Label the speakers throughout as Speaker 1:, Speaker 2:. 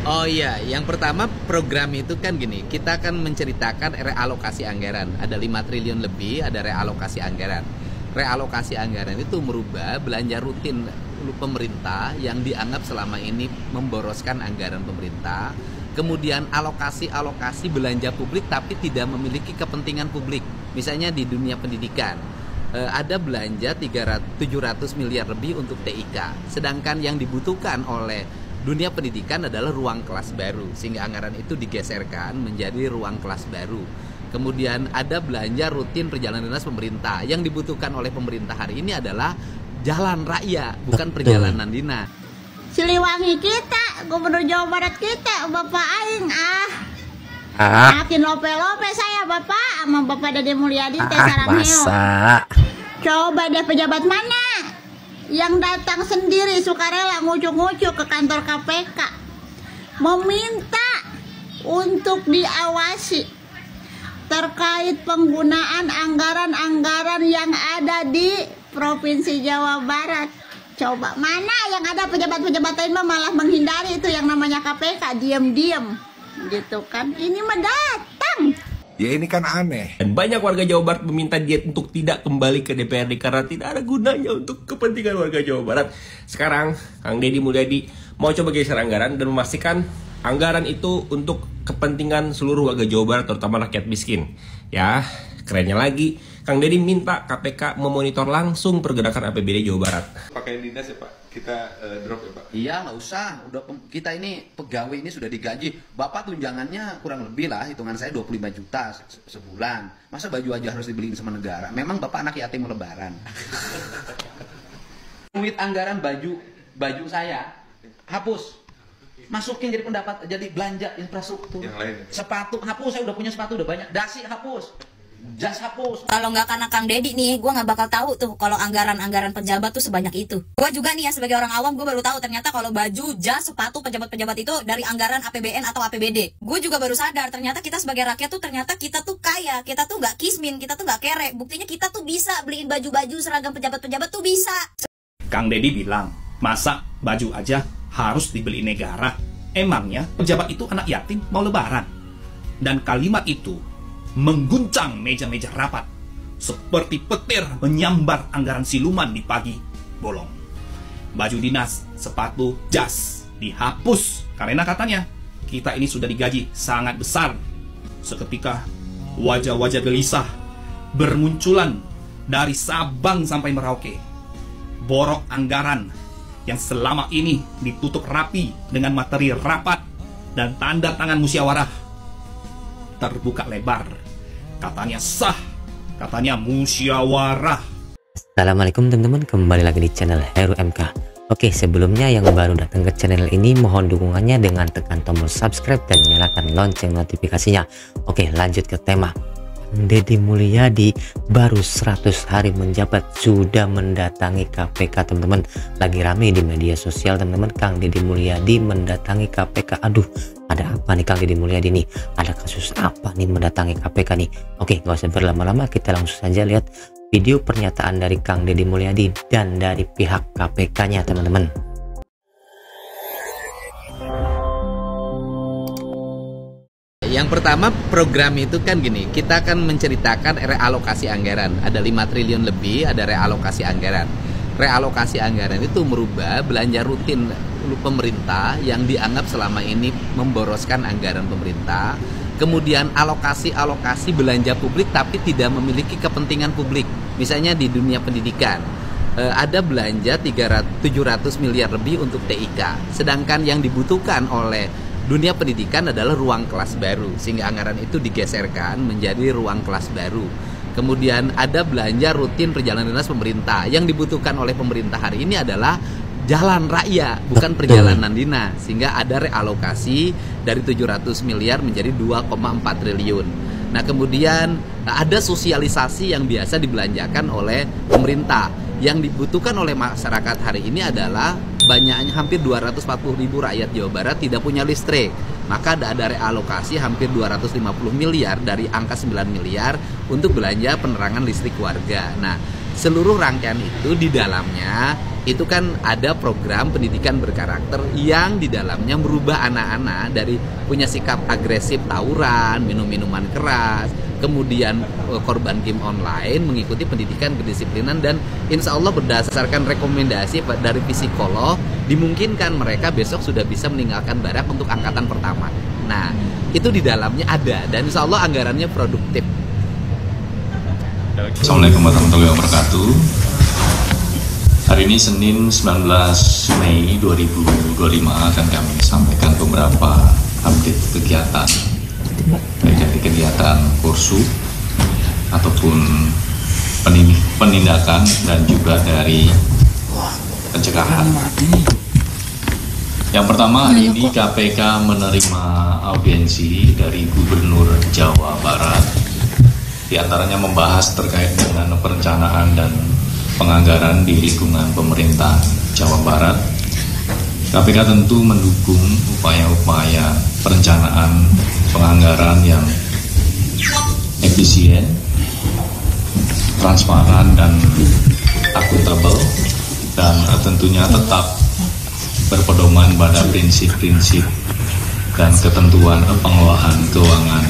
Speaker 1: Oh iya, yang pertama program itu kan gini, kita akan menceritakan realokasi anggaran. Ada 5 triliun lebih, ada realokasi anggaran. Realokasi anggaran itu merubah belanja rutin pemerintah yang dianggap selama ini memboroskan anggaran pemerintah. Kemudian alokasi belanja publik tapi tidak memiliki kepentingan publik. Misalnya di dunia pendidikan, ada belanja 700 miliar lebih untuk TIK. Sedangkan yang dibutuhkan oleh dunia pendidikan adalah ruang kelas baru, sehingga anggaran itu digeserkan menjadi ruang kelas baru. Kemudian ada belanja rutin perjalanan dinas pemerintah. Yang dibutuhkan oleh pemerintah hari ini adalah jalan raya, bukan perjalanan dinas.
Speaker 2: Siliwangi kita, Gubernur Jawa Barat kita, Bapak Aing makin lope-lope saya Bapak sama Bapak Dede Mulyadi teh Sarangneo. Coba deh pejabat mana yang datang sendiri sukarela ngucuk-ngucuk ke kantor KPK meminta untuk diawasi terkait penggunaan anggaran-anggaran yang ada di Provinsi Jawa Barat. Coba mana yang ada pejabat-pejabat lain malah menghindari itu yang namanya KPK, diam-diam gitu kan. Ini mah datang.
Speaker 3: Ya ini kan aneh.
Speaker 4: Dan banyak warga Jawa Barat meminta dia untuk tidak kembali ke DPRD karena tidak ada gunanya untuk kepentingan warga Jawa Barat. Sekarang Kang Deddy Mulyadi mau coba geser anggaran dan memastikan anggaran itu untuk kepentingan seluruh warga Jawa Barat, terutama rakyat miskin. Ya, kerennya lagi, Kang Deddy minta KPK memonitor langsung pergerakan APBD Jawa Barat.
Speaker 3: Pakai dinas ya Pak, kita drop ya Pak?
Speaker 5: Iya nggak usah, udah kita ini pegawai ini sudah digaji. Bapak tunjangannya kurang lebih lah, hitungan saya 25 juta sebulan. Masa baju aja harus dibeliin sama negara? Memang Bapak anak yatim lebaran. Duit anggaran baju saya hapus. Masukin jadi pendapat, jadi belanja infrastruktur.
Speaker 3: Yang lain.
Speaker 5: Sepatu hapus, saya udah punya sepatu udah banyak. Dasi hapus. Jas hapus.
Speaker 6: Kalau nggak karena Kang Deddy nih, gue nggak bakal tahu tuh kalau anggaran-anggaran pejabat tuh sebanyak itu. Gue juga nih ya sebagai orang awam, gue baru tahu ternyata kalau baju, jas, sepatu pejabat-pejabat itu dari anggaran APBN atau APBD. Gue juga baru sadar ternyata kita sebagai rakyat tuh ternyata kita tuh kaya, kita tuh nggak kismin, kita tuh nggak kere. Buktinya kita tuh bisa beliin baju-baju seragam pejabat-pejabat tuh bisa.
Speaker 7: Kang Deddy bilang, masa baju aja harus dibeli negara? Emangnya pejabat itu anak yatim mau lebaran? Dan kalimat itu mengguncang meja-meja rapat seperti petir menyambar anggaran siluman di pagi bolong. Baju dinas, sepatu, jas dihapus karena katanya kita ini sudah digaji sangat besar. Seketika wajah-wajah gelisah bermunculan dari Sabang sampai Merauke. Borok anggaran yang selama ini ditutup rapi dengan materi rapat dan tanda tangan musyawarah terbuka lebar. Katanya sah, katanya musyawarah.
Speaker 8: Assalamualaikum teman-teman, kembali lagi di channel Heru MK. Oke, sebelumnya yang baru datang ke channel ini mohon dukungannya dengan tekan tombol subscribe dan nyalakan lonceng notifikasinya. Oke, lanjut ke tema. Deddy Mulyadi baru 100 hari menjabat sudah mendatangi KPK teman-teman. Lagi rame di media sosial teman-teman, Kang Deddy Mulyadi mendatangi KPK. Aduh, ada apa nih Kang Deddy Mulyadi nih? Ada kasus apa nih mendatangi KPK nih? Oke, gak usah berlama-lama, kita langsung saja lihat video pernyataan dari Kang Deddy Mulyadi dan dari pihak KPK-nya teman-teman.
Speaker 1: Yang pertama program itu kan gini, kita akan menceritakan realokasi anggaran. Ada 5 triliun lebih, ada realokasi anggaran. Realokasi anggaran itu merubah belanja rutin pemerintah yang dianggap selama ini memboroskan anggaran pemerintah. Kemudian alokasi belanja publik tapi tidak memiliki kepentingan publik. Misalnya di dunia pendidikan, ada belanja 700 miliar lebih untuk TIK. Sedangkan yang dibutuhkan oleh dunia pendidikan adalah ruang kelas baru, sehingga anggaran itu digeserkan menjadi ruang kelas baru. Kemudian ada belanja rutin perjalanan dinas pemerintah. Yang dibutuhkan oleh pemerintah hari ini adalah jalan raya, bukan perjalanan dinas, sehingga ada realokasi dari 700 miliar menjadi 2,4 triliun. Nah, kemudian ada sosialisasi yang biasa dibelanjakan oleh pemerintah. Yang dibutuhkan oleh masyarakat hari ini adalah banyaknya hampir 240.000 rakyat Jawa Barat tidak punya listrik. Maka ada realokasi hampir 250 miliar dari angka 9 miliar untuk belanja penerangan listrik warga. Nah, seluruh rangkaian itu di dalamnya itu kan ada program pendidikan berkarakter yang di dalamnya merubah anak-anak dari punya sikap agresif, tawuran, minum-minuman keras, kemudian korban game online, mengikuti pendidikan kedisiplinan, dan insya Allah berdasarkan rekomendasi dari psikolog dimungkinkan mereka besok sudah bisa meninggalkan barak untuk angkatan pertama. Nah, itu di dalamnya ada, dan insya Allah anggarannya produktif.
Speaker 9: Assalamualaikum warahmatullahi wabarakatuh. Hari ini Senin 19 Mei 2025 akan kami sampaikan beberapa update kegiatan, baik dari kegiatan kursus ataupun penindakan dan juga dari pencegahan. Yang pertama, hari ini KPK menerima audiensi dari Gubernur Jawa Barat, di antaranya membahas terkait dengan perencanaan dan penganggaran di lingkungan pemerintah Jawa Barat. KPK tentu mendukung upaya-upaya perencanaan penganggaran yang efisien, transparan, dan akuntabel, dan tentunya tetap berpedoman pada prinsip-prinsip dan ketentuan pengelolaan keuangan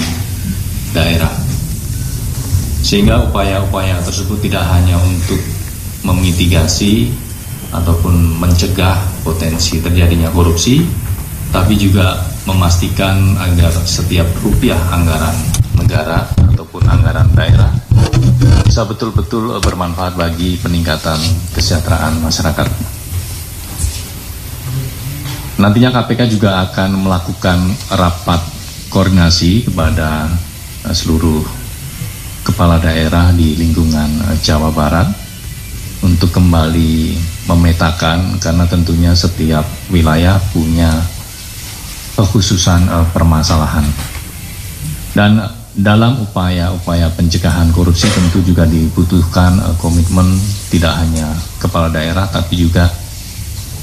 Speaker 9: daerah. Sehingga upaya-upaya tersebut tidak hanya untuk memitigasi ataupun mencegah potensi terjadinya korupsi, tapi juga memastikan agar setiap rupiah anggaran negara ataupun anggaran daerah bisa betul-betul bermanfaat bagi peningkatan kesejahteraan masyarakat. Nantinya KPK juga akan melakukan rapat koordinasi kepada seluruh kepala daerah di lingkungan Jawa Barat untuk kembali memetakan, karena tentunya setiap wilayah punya kekhususan permasalahan. Dan dalam upaya-upaya pencegahan korupsi tentu juga dibutuhkan komitmen tidak hanya kepala daerah tapi juga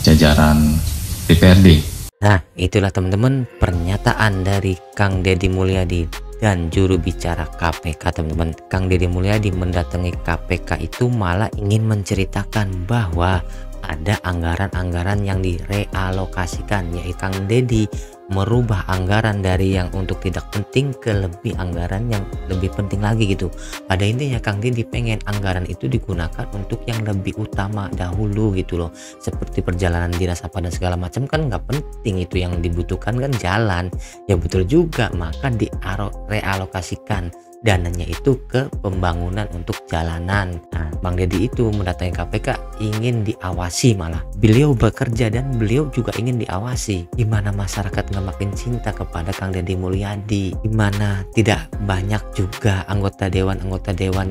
Speaker 9: jajaran DPRD.
Speaker 8: Nah, itulah teman-teman pernyataan dari Kang Deddy Mulyadi dan juru bicara KPK, teman-teman. Kang Deddy Mulyadi mendatangi KPK itu malah ingin menceritakan bahwa ada anggaran-anggaran yang direalokasikan, yaitu Kang Deddy merubah anggaran dari yang untuk tidak penting ke lebih anggaran yang lebih penting lagi gitu. Pada intinya Kang Deddy pengen anggaran itu digunakan untuk yang lebih utama dahulu gitu loh, seperti perjalanan dinas apa dan segala macam kan nggak penting, itu yang dibutuhkan kan jalan ya, betul juga, maka direalokasikan dananya itu ke pembangunan untuk jalanan. Nah, Bang Deddy itu mendatangi KPK ingin diawasi, malah beliau bekerja dan beliau juga ingin diawasi. Gimana masyarakat nggak makin cinta kepada Kang Deddy Mulyadi, gimana tidak banyak juga anggota dewan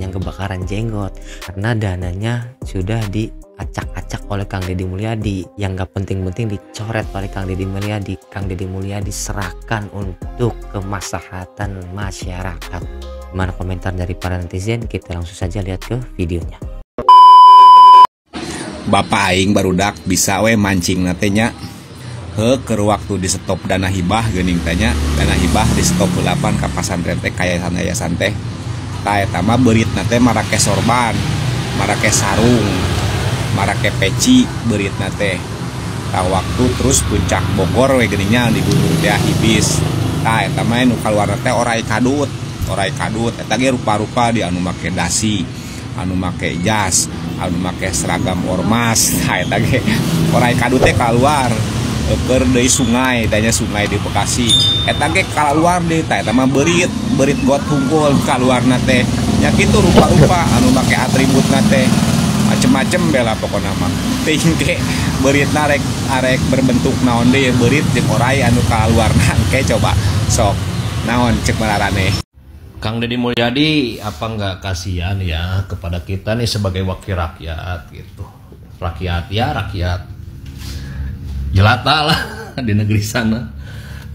Speaker 8: yang kebakaran jenggot karena dananya sudah diacak-acak oleh Kang Deddy Mulyadi, yang gak penting-penting dicoret oleh Kang Deddy Mulyadi. Kang Deddy Mulyadi serahkan untuk kemaslahatan masyarakat. Gimana komentar dari para netizen? Kita langsung saja lihat ke videonya.
Speaker 10: Bapak aing barudak bisa we mancing natenya keur waktu di stop dana hibah geuning tanya, dana hibah di stop 8 ka pasantren teh yayasan teh ta eta mah beurit nate marake sorban, marake sarung, marake peci beurit nate ta waktu terus puncak Bogor we geuningnya di Gunung Teh Ibis ta eta mah nu kaluar teh orai kadut eta ge rupa-rupa di anu make dasi, anu make jas, anu make seragam ormas. Nah eta ge orai kadut teh kaluar keur deui sungai, tanya sungai di Bekasi. Eta ge kaluar deui tah eta mah beurit got hungkul kaluarna teh. Nya kitu rupa-rupa anu make atributna teh macem-macem bela pokona mah. Teuing ge beuritna arek berbentuk naon deui, beurit jeung orai anu kaluarna engke coba sok naon cek mararane.
Speaker 4: Kang Deddy Mulyadi apa nggak kasihan ya kepada kita nih sebagai wakil rakyat gitu. Rakyat jelata lah di negeri sana.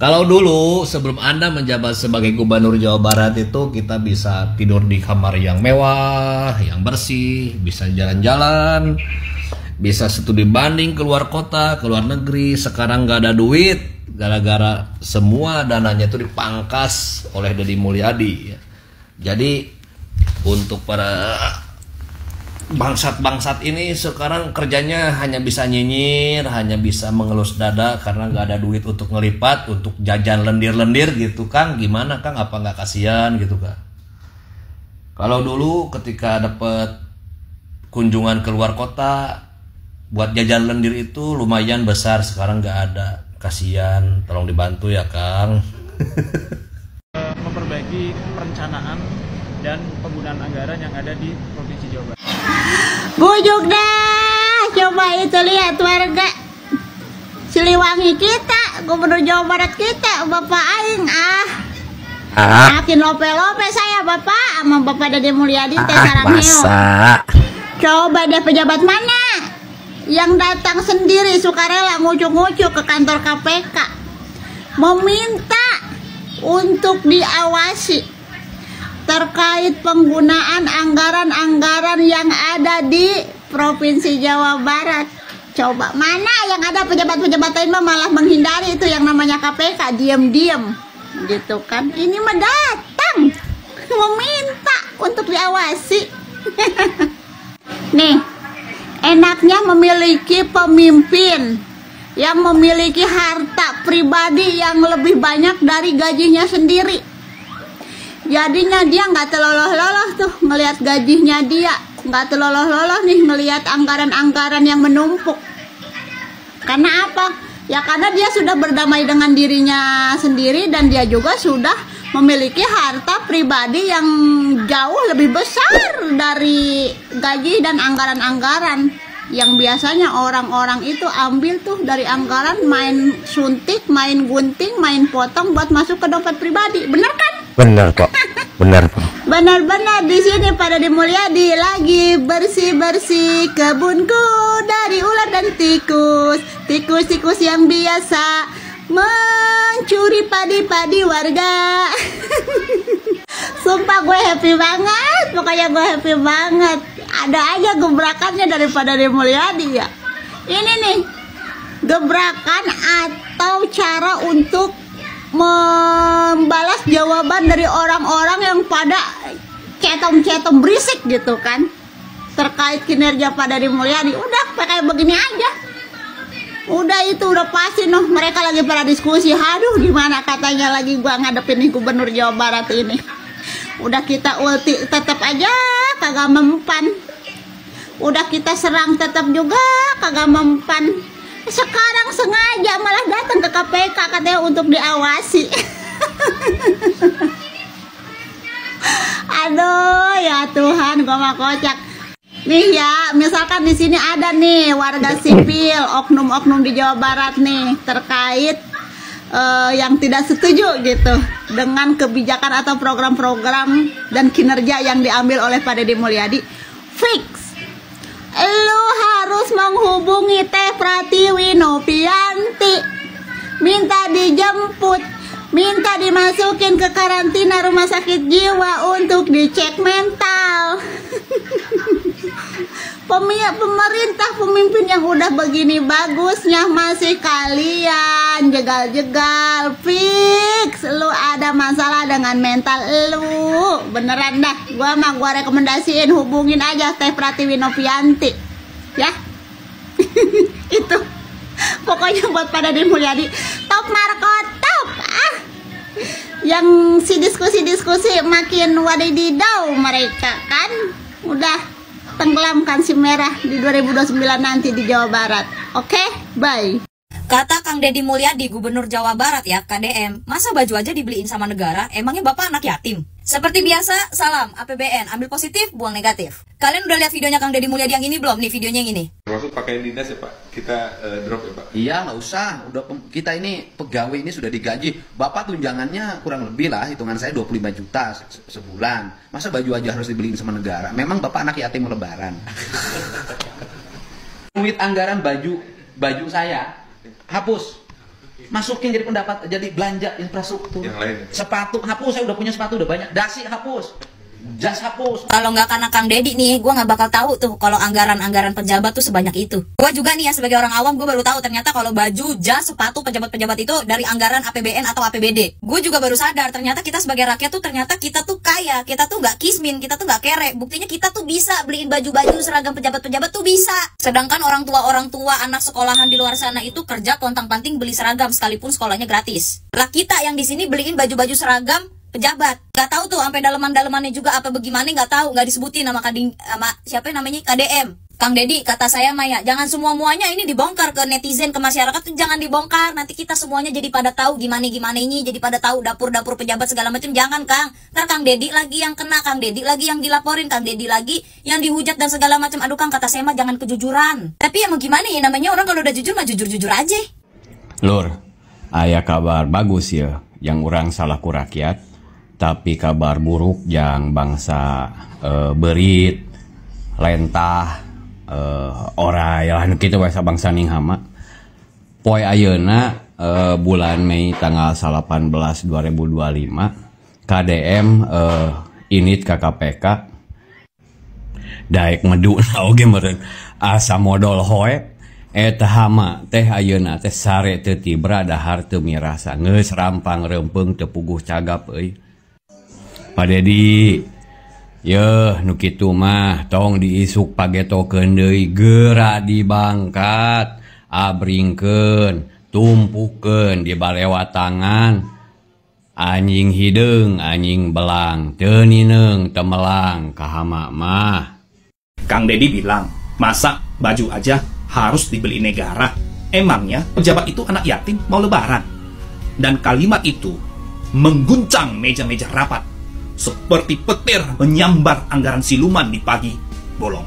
Speaker 4: Kalau dulu sebelum Anda menjabat sebagai gubernur Jawa Barat itu kita bisa tidur di kamar yang mewah, yang bersih, bisa jalan-jalan, bisa studi banding keluar kota, keluar negeri. Sekarang nggak ada duit gara-gara semua dananya itu dipangkas oleh Deddy Mulyadi. Jadi untuk para
Speaker 11: bangsat-bangsat ini sekarang kerjanya hanya bisa nyinyir, hanya bisa mengelus dada karena nggak ada duit untuk ngelipat, untuk jajan lendir-lendir gitu Kang. Gimana Kang? Apa nggak kasihan gitu Kang? Kalau dulu ketika dapat kunjungan keluar kota buat jajan lendir itu lumayan besar, sekarang nggak ada. Kasihan, tolong dibantu ya Kang.
Speaker 12: Memperbaiki perencanaan dan penggunaan anggaran yang ada di Provinsi Jawa Barat.
Speaker 2: Bujuk dah, coba itu lihat warga Siliwangi kita, Gubernur Jawa Barat kita, Bapak Aing makin lope-lope saya Bapak sama Bapak Dede Mulyadi teh Sarangheo. Coba deh pejabat mana yang datang sendiri sukarela ngucuk-ngucuk ke kantor KPK meminta untuk diawasi terkait penggunaan anggaran-anggaran yang ada di Provinsi Jawa Barat. Coba mana yang ada pejabat-pejabat lain malah menghindari itu yang namanya KPK, diam-diam gitu kan. Ini mah datang meminta untuk diawasi. Nih, enaknya memiliki pemimpin yang memiliki harta pribadi yang lebih banyak dari gajinya sendiri. Jadinya dia nggak terloloh-loloh tuh ngelihat gajinya dia, nggak terloloh-loloh nih ngelihat anggaran-anggaran yang menumpuk. Karena apa? Ya karena dia sudah berdamai dengan dirinya sendiri dan dia juga sudah memiliki harta pribadi yang jauh lebih besar dari gaji dan anggaran-anggaran yang biasanya orang-orang itu ambil tuh dari anggaran, main suntik, main gunting, main potong buat masuk ke dompet pribadi. Bener kan?
Speaker 11: Benar Pak, benar Pak.
Speaker 2: Benar-benar di sini pada Dede Mulyadi lagi bersih-bersih kebunku dari ular dan tikus. Tikus-tikus yang biasa mencuri padi-padi warga. Sumpah gue happy banget, pokoknya gue happy banget. Ada aja gebrakannya daripada Dede Mulyadi ya. Ini nih, gebrakan atau cara untuk membalas jawaban dari orang-orang yang pada cetom-cetom berisik gitu kan terkait kinerja Pak Dede Mulyadi. Udah kayak begini aja, udah itu udah pasti noh. Mereka lagi pada diskusi, aduh gimana katanya lagi gua ngadepin nih Gubernur Jawa Barat ini. Udah kita ulti tetap aja kagak mempan, udah kita serang tetap juga kagak mempan. Sekarang sengaja malah datang ke KPK katanya untuk diawasi. Aduh ya Tuhan, gua mah kocak. Nih ya, misalkan di sini ada nih warga sipil, oknum-oknum di Jawa Barat nih terkait yang tidak setuju gitu dengan kebijakan atau program-program dan kinerja yang diambil oleh Pak Dede Mulyadi. Fix, lu harus menghubungi Teh Pratiwi Novianti, minta dijemput, minta dimasukin ke karantina rumah sakit jiwa untuk dicek mental. Pemerintah, pemimpin yang udah begini bagusnya masih kalian jegal-jegal. Fix, lu ada masalah dengan mental lu, beneran dah. Gua rekomendasiin hubungin aja Teh Pratiwi Novianti ya. Itu pokoknya buat pada Dede Mulyadi top Marco top yang si diskusi makin wadididau mereka kan udah tenggelamkan si merah di 2029 nanti di Jawa Barat. Oke, bye.
Speaker 6: Kata Kang Deddy Mulyadi, Gubernur Jawa Barat ya, KDM, masa baju aja dibeliin sama negara? Emangnya Bapak anak yatim? Seperti biasa, salam APBN, ambil positif, buang negatif. Kalian udah lihat videonya Kang Deddy Mulyadi yang ini belum? Nih videonya yang ini.
Speaker 3: Maksud pakaian dinas ya Pak? Kita drop ya Pak?
Speaker 5: Iya nggak usah, udah kita ini pegawai ini sudah digaji. Bapak tunjangannya kurang lebih lah, hitungan saya 25 juta sebulan. Masa baju aja harus dibeliin sama negara? Memang Bapak anak yatim lebaran. Duit anggaran baju saya hapus, masukin jadi pendapat, jadi belanja infrastruktur.
Speaker 3: Yang lain.
Speaker 5: Sepatu hapus, saya udah punya sepatu udah banyak. Dasi hapus, jas hapus.
Speaker 6: Kalau nggak karena Kang Dedi nih, gue nggak bakal tahu tuh kalau anggaran pejabat tuh sebanyak itu. Gue juga nih ya sebagai orang awam, gue baru tahu ternyata kalau baju, jas, sepatu pejabat-pejabat itu dari anggaran APBN atau APBD. Gue juga baru sadar ternyata kita sebagai rakyat tuh ternyata kita tuh kaya, kita tuh nggak kismin, kita tuh nggak kere. Buktinya kita tuh bisa beliin baju-baju seragam pejabat-pejabat tuh bisa. Sedangkan orang tua anak sekolahan di luar sana itu kerja pontang-panting beli seragam sekalipun sekolahnya gratis. Lah kita yang di sini beliin baju-baju seragam pejabat, nggak tahu tuh sampai daleman-dalemannya juga apa bagaimana, nggak tahu, nggak disebutin sama siapa namanya KDM. Kang Dedi, kata saya Maya, jangan semua-muanya ini dibongkar ke netizen, ke masyarakat tuh jangan dibongkar, nanti kita semuanya jadi pada tahu gimana ini, jadi pada tahu dapur-dapur pejabat segala macam. Jangan Kang, ntar Kang Dedi lagi yang kena, Kang Dedi lagi yang dilaporin, Kang Dedi lagi yang dihujat dan segala macam. Aduh Kang, kata saya mah jangan kejujuran. Tapi emang gimana ya, namanya orang kalau udah jujur mah jujur-jujur aja.
Speaker 13: Lur, aya kabar bagus ya, yang orang salaku rakyat, tapi kabar buruk yang bangsa berit, lentah, orai lah kita bahasa bangsa ninghama. Poe ayeuna bulan Mei tanggal 18 2025 KDM init KKPK daek medu oge meureun asa modal hoe eta hama teh ayeuna teh sare teu tibra dahar teu mirasa geus rampang reupeung teu puguh cagap euy. Pak Dedi, yeuh nu kitu mah tong diisuk pagetokeun deui, geura dibangkat, abringkeun, tumpukeun di balewatangan. Anjing hideung, anjing belang, teu nineung temelang kahama mah.
Speaker 7: Kang Dedi bilang, masa baju aja harus dibeli negara? Emangnya pejabat itu anak yatim mau lebaran? Dan kalimat itu mengguncang meja-meja rapat. Seperti petir menyambar anggaran siluman di pagi bolong.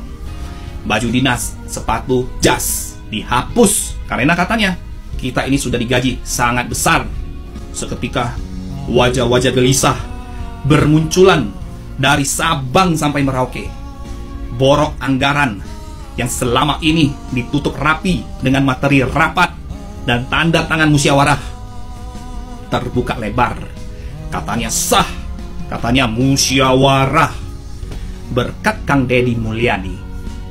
Speaker 7: Baju dinas, sepatu, jas dihapus karena katanya kita ini sudah digaji sangat besar. Seketika wajah-wajah gelisah bermunculan dari Sabang sampai Merauke. Borok anggaran yang selama ini ditutup rapi dengan materi rapat dan tanda tangan musyawarah terbuka lebar. Katanya sah, katanya musyawarah. Berkat Kang Dedi Mulyadi,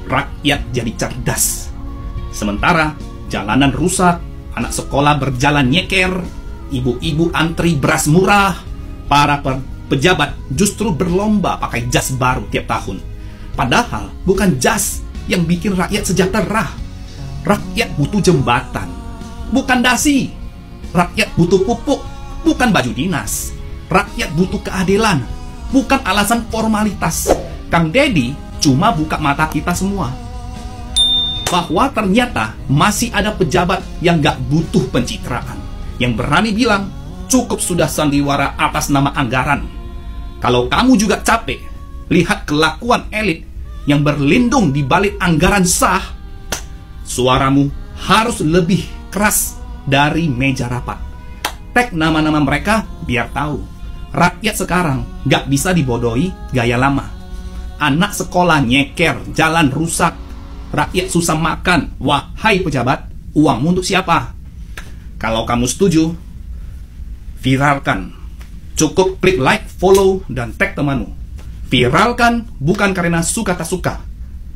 Speaker 7: rakyat jadi cerdas. Sementara jalanan rusak, anak sekolah berjalan nyeker, ibu-ibu antri beras murah, para pejabat justru berlomba pakai jas baru tiap tahun. Padahal bukan jas yang bikin rakyat sejahtera. Rakyat butuh jembatan, bukan dasi. Rakyat butuh pupuk, bukan baju dinas. Rakyat butuh keadilan, bukan alasan formalitas. Kang Dedi cuma buka mata kita semua bahwa ternyata masih ada pejabat yang gak butuh pencitraan, yang berani bilang cukup sudah sandiwara atas nama anggaran. Kalau kamu juga capek lihat kelakuan elit yang berlindung di balik anggaran sah, suaramu harus lebih keras dari meja rapat. Tag nama-nama mereka biar tahu rakyat sekarang gak bisa dibodohi gaya lama. Anak sekolah nyeker, jalan rusak, rakyat susah makan. Wahai pejabat, uangmu untuk siapa? Kalau kamu setuju, viralkan. Cukup klik like, follow, dan tag temanmu. Viralkan bukan karena suka tak suka,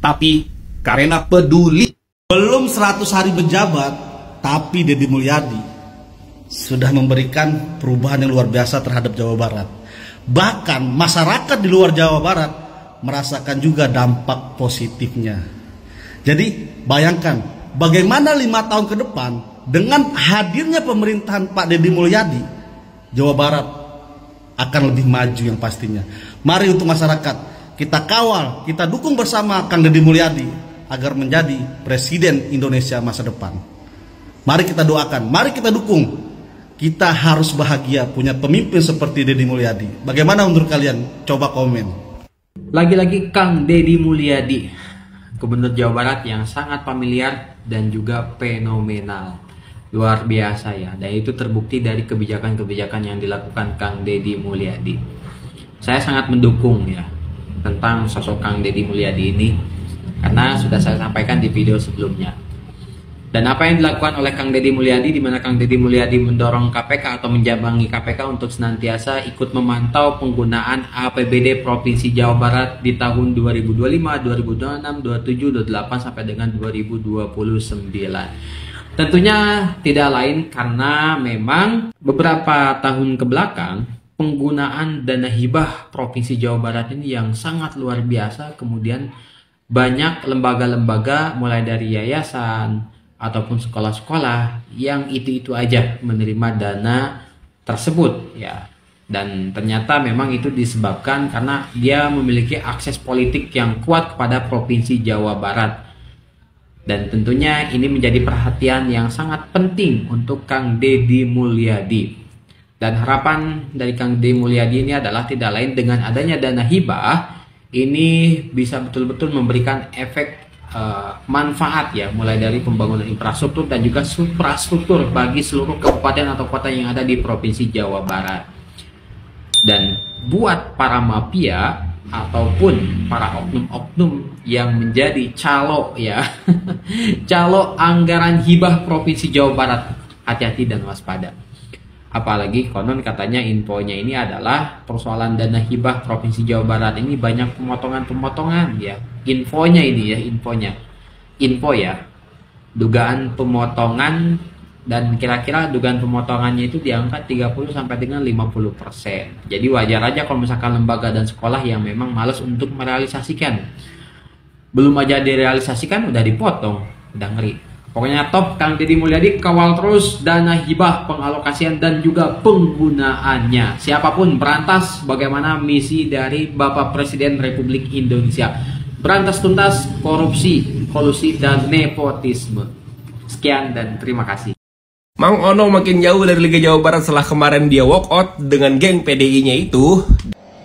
Speaker 7: tapi karena peduli.
Speaker 14: Belum 100 hari menjabat, tapi Dedi Mulyadi sudah memberikan perubahan yang luar biasa terhadap Jawa Barat. Bahkan masyarakat di luar Jawa Barat merasakan juga dampak positifnya. Jadi bayangkan bagaimana 5 tahun ke depan dengan hadirnya pemerintahan Pak Dedi Mulyadi, Jawa Barat akan lebih maju yang pastinya. Mari untuk masyarakat kita kawal, kita dukung bersama Kang Dedi Mulyadi agar menjadi Presiden Indonesia masa depan. Mari kita doakan, mari kita dukung. Kita harus bahagia punya pemimpin seperti Dedi Mulyadi. Bagaimana menurut kalian? Coba komen.
Speaker 15: Lagi-lagi Kang Dedi Mulyadi, Gubernur Jawa Barat yang sangat familiar dan juga fenomenal. Luar biasa ya. Dan itu terbukti dari kebijakan-kebijakan yang dilakukan Kang Dedi Mulyadi. Saya sangat mendukung ya tentang sosok Kang Dedi Mulyadi ini, karena sudah saya sampaikan di video sebelumnya. Dan apa yang dilakukan oleh Kang Deddy Mulyadi, di mana Kang Deddy Mulyadi mendorong KPK atau menjambangi KPK untuk senantiasa ikut memantau penggunaan APBD Provinsi Jawa Barat di tahun 2025, 2026, 27, 28 sampai dengan 2029. Tentunya tidak lain karena memang beberapa tahun ke belakang penggunaan dana hibah Provinsi Jawa Barat ini yang sangat luar biasa. Kemudian banyak lembaga-lembaga mulai dari yayasan ataupun sekolah-sekolah yang itu aja menerima dana tersebut ya. Dan ternyata memang itu disebabkan karena dia memiliki akses politik yang kuat kepada Provinsi Jawa Barat. Dan tentunya ini menjadi perhatian yang sangat penting untuk Kang Deddy Mulyadi. Dan harapan dari Kang Deddy Mulyadi ini adalah tidak lain dengan adanya dana hibah ini bisa betul-betul memberikan efek manfaat ya, mulai dari pembangunan infrastruktur dan juga suprastruktur bagi seluruh kabupaten atau kota yang ada di Provinsi Jawa Barat. Dan buat para mafia ataupun para oknum-oknum yang menjadi calo ya calo anggaran hibah Provinsi Jawa Barat, hati-hati dan waspada. Apalagi konon katanya infonya ini adalah persoalan dana hibah Provinsi Jawa Barat ini banyak pemotongan-pemotongan ya. Infonya ini ya, info ya, dugaan pemotongan, dan kira-kira dugaan pemotongannya itu di angka 30 sampai dengan 50%. Jadi wajar aja kalau misalkan lembaga dan sekolah yang memang malas untuk merealisasikan. Belum aja direalisasikan udah dipotong, udah ngeri. Pokoknya top, Kang Deddy Mulyadi kawal terus dana hibah, pengalokasian dan juga penggunaannya. Siapapun berantas bagaimana misi dari Bapak Presiden Republik Indonesia. Berantas tuntas korupsi, kolusi dan nepotisme. Sekian dan terima kasih.
Speaker 4: Mang Ono makin jauh dari Liga Jawa Barat setelah kemarin dia walk out dengan geng PDI-nya itu.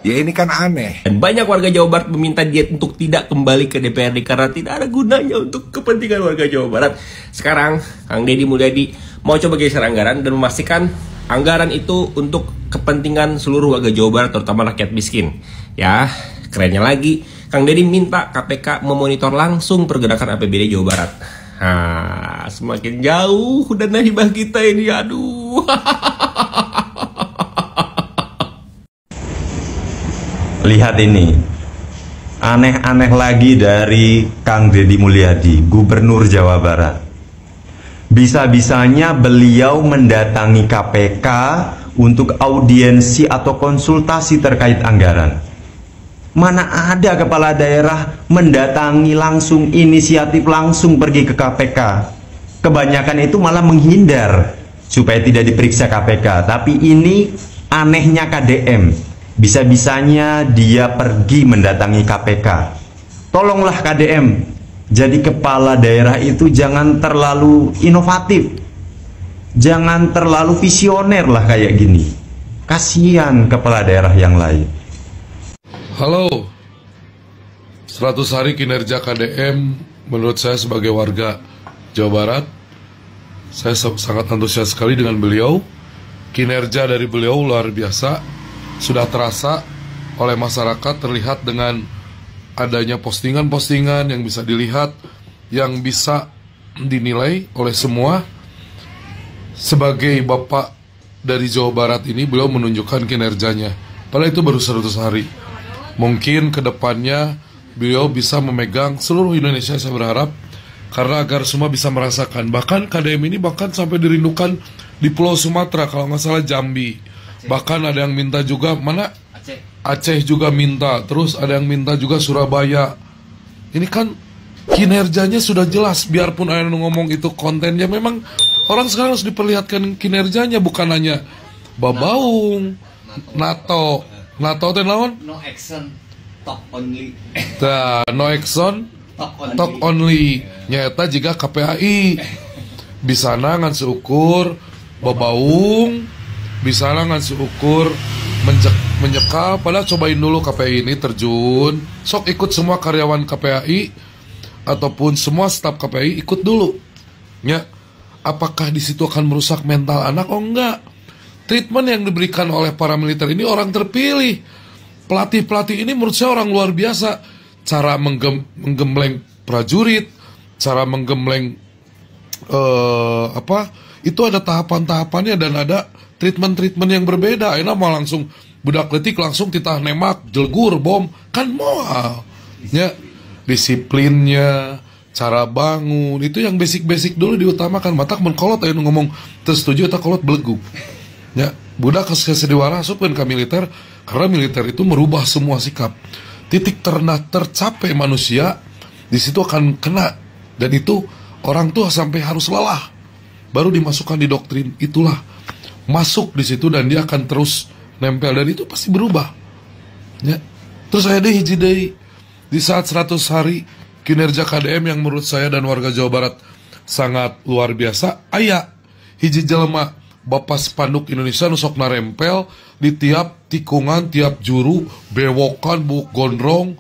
Speaker 16: Ya ini kan aneh.
Speaker 4: Dan banyak warga Jawa Barat meminta dia untuk tidak kembali ke DPRD karena tidak ada gunanya untuk kepentingan warga Jawa Barat. Sekarang Kang Deddy Mulyadi mau coba geser anggaran dan memastikan anggaran itu untuk kepentingan seluruh warga Jawa Barat, terutama rakyat miskin. Ya, kerennya lagi, Kang Deddy minta KPK memonitor langsung pergerakan APBD Jawa Barat. Nah, semakin jauh dana hibah kita ini, aduh.
Speaker 17: Lihat ini, aneh-aneh lagi dari Kang Deddy Mulyadi, Gubernur Jawa Barat. Bisa-bisanya beliau mendatangi KPK untuk audiensi atau konsultasi terkait anggaran. Mana ada kepala daerah mendatangi langsung, inisiatif langsung pergi ke KPK. Kebanyakan itu malah menghindar supaya tidak diperiksa KPK. Tapi ini anehnya KDM. Bisa-bisanya dia pergi mendatangi KPK. Tolonglah KDM, jadi kepala daerah itu jangan terlalu inovatif, jangan terlalu visioner lah kayak gini. Kasihan kepala daerah yang lain.
Speaker 16: Halo, 100 hari kinerja KDM menurut saya sebagai warga Jawa Barat, saya sangat antusias sekali dengan beliau. Kinerja dari beliau luar biasa. Sudah terasa oleh masyarakat, terlihat dengan adanya postingan-postingan yang bisa dilihat, yang bisa dinilai oleh semua. Sebagai bapak dari Jawa Barat ini, beliau menunjukkan kinerjanya. Padahal itu baru 100 hari. Mungkin kedepannya beliau bisa memegang seluruh Indonesia, saya berharap, karena agar semua bisa merasakan. Bahkan KDM ini bahkan sampai dirindukan di Pulau Sumatera, kalau nggak salah Jambi. Bahkan ada yang minta juga, mana? Aceh juga minta. Terus ada yang minta juga Surabaya. Ini kan kinerjanya sudah jelas. Biarpun ada yang ngomong itu kontennya, memang orang sekarang harus diperlihatkan kinerjanya, bukan hanya babaung, NATO itu naon?
Speaker 11: No action, talk only.
Speaker 16: Nah, no action, talk only. Nyata jika KPAI bisa ngan seukur babaung, bisa ngan seukur menyeka. Padahal cobain dulu KPAI ini terjun, sok ikut semua karyawan KPAI ataupun semua staf KPAI ikut dulu. Ya, apakah di situ akan merusak mental anak? Oh enggak. Treatment yang diberikan oleh para militer ini orang terpilih. Pelatih-pelatih ini menurut saya orang luar biasa. Cara menggembleng prajurit, cara menggembleng itu ada tahapan-tahapannya dan ada treatment-treatment yang berbeda. Ayeuna mau langsung budak letik langsung titah nemak jelgur bom kan moal nya. Disiplinnya, cara bangun itu yang basic-basic dulu diutamakan. Matak mun kolot aya ngomong teu setuju eta kolot belegu nya. Budak kesediwara asupkeun ka militer karena militer itu merubah semua sikap. Titik tercapai manusia di situ akan kena, dan itu orang tuh sampai harus lelah baru dimasukkan di doktrin. Itulah masuk di situ dan dia akan terus nempel dan itu pasti berubah ya. Terus saya hiji deui di saat 100 hari kinerja KDM yang menurut saya dan warga Jawa Barat sangat luar biasa. Aya hiji jelema Bapak Spanduk Indonesia nusok narempel di tiap tikungan, tiap juru, bewokan, buk gondrong,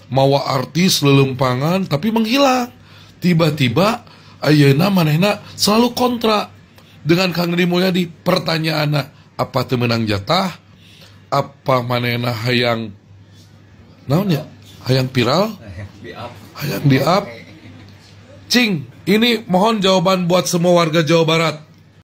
Speaker 16: mawa artis, lelempangan, tapi menghilang. Tiba-tiba ayeuna manehna selalu kontra dengan Kang Deddy Mulyadi. Pertanyaanna, apa teu menang jatah? Apa manehna hayang naon ya? Hayang viral? Hayang di up? Cing, ini mohon jawaban buat semua warga Jawa Barat.